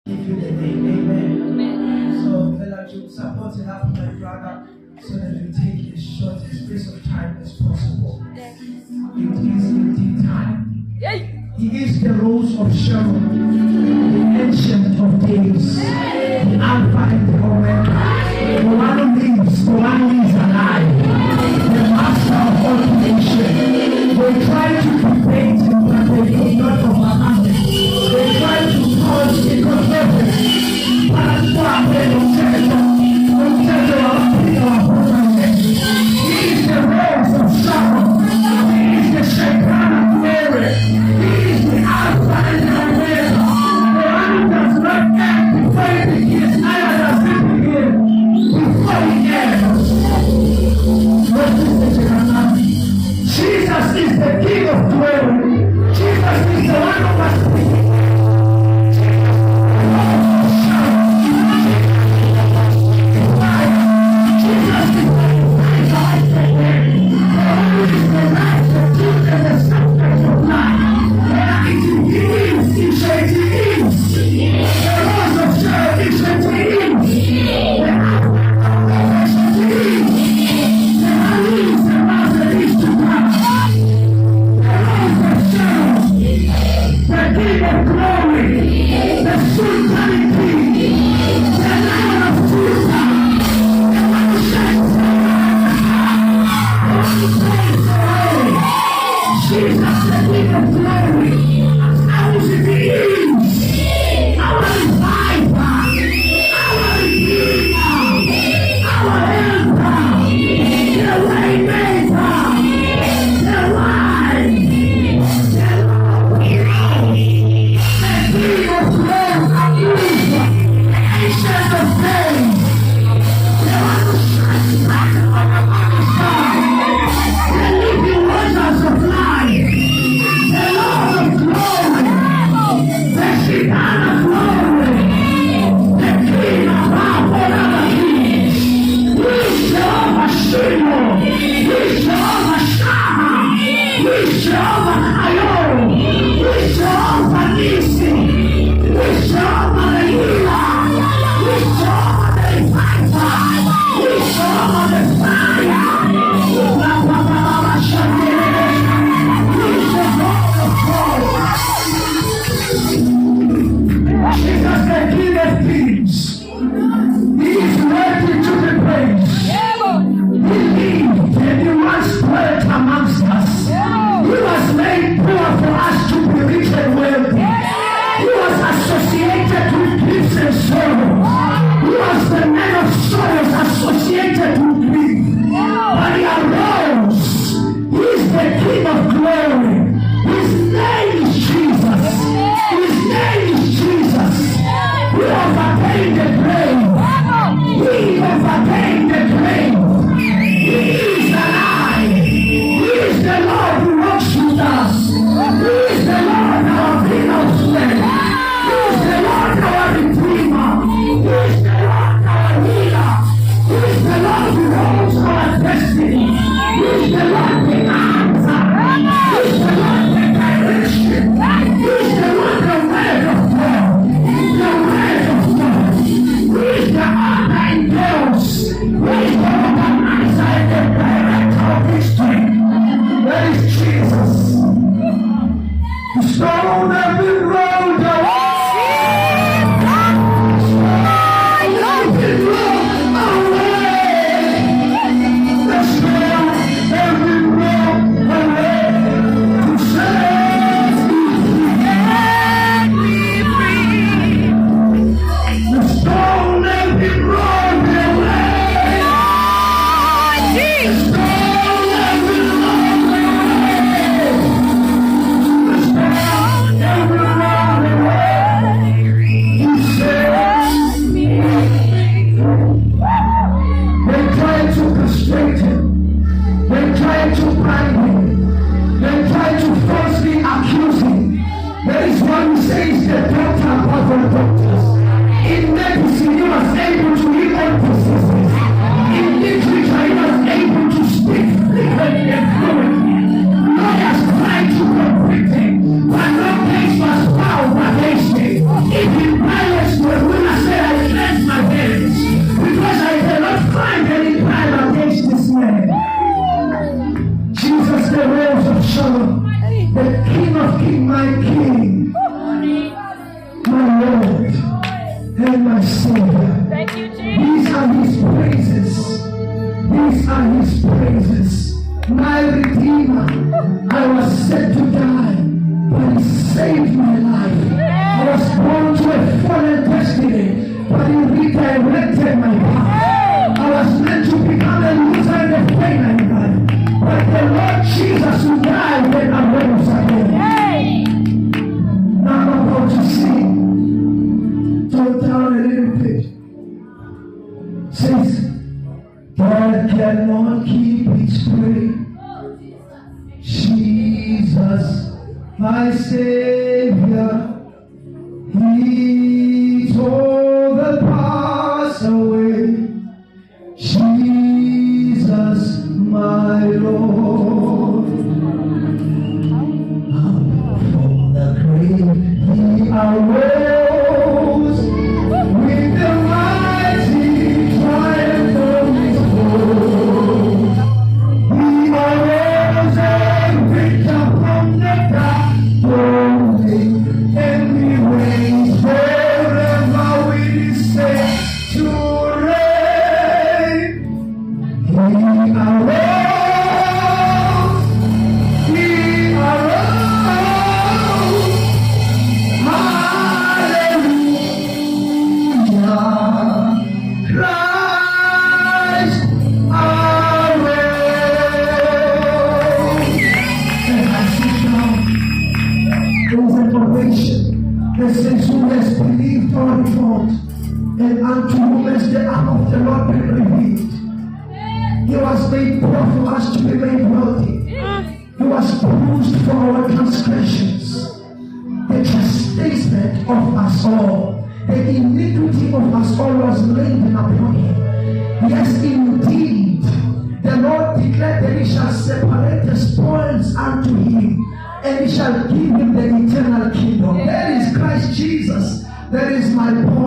Give you the name, amen. So, Bella Joe, support and help my brother so that we take a short space of time as possible. It is indeed time. He is the rose of Sharon, the ancient of days, the Alpha and the Omega, the one who lives, the one who is alive, the master of all creation. They try to debate him, but they could not overcome him. They try to cause a controversy, but that's why they don't tell them. Don't tell them he is the rose of Sharon. He is the Shekinah glory. He is the Alpha and the Omega. The one who does not end before he begins, neither does he begin before he ends. What is the Shekinah? Jesus is the King of glory. Jesus is the one who must be. He overcame the grave. and my Savior. Thank you, Jesus. These are His praises. These are His praises. My Redeemer, I was set to die, but He saved my life. I was born to a fallen destiny, but He redirected my path. I was meant to become a loser in the finite life, but the Lord Jesus will die when I rose again. Now I'm about to sing. Turn down a little bit. Says, God cannot keep His praise. Jesus, my Savior, He told the past away. Jesus, my Lord, from the grave He arose with the mighty triumph of His foes. He arose and picked up from the ground, holding, and He reigns forever with His saints to reign. He arose, He arose, hallelujah, Christ arose. And I sit down, there is a declaration that says, who has believed our report, and unto whom has the arm of the Lord been revealed. He was made poor for us to be made wealthy. He was bruised for our transgressions. The chastisement of us all, the iniquity of us all was laid upon Him. Yes, indeed, the Lord declared that He shall separate the spoils unto Him, and He shall give Him the eternal kingdom. That is Christ Jesus. That is my point.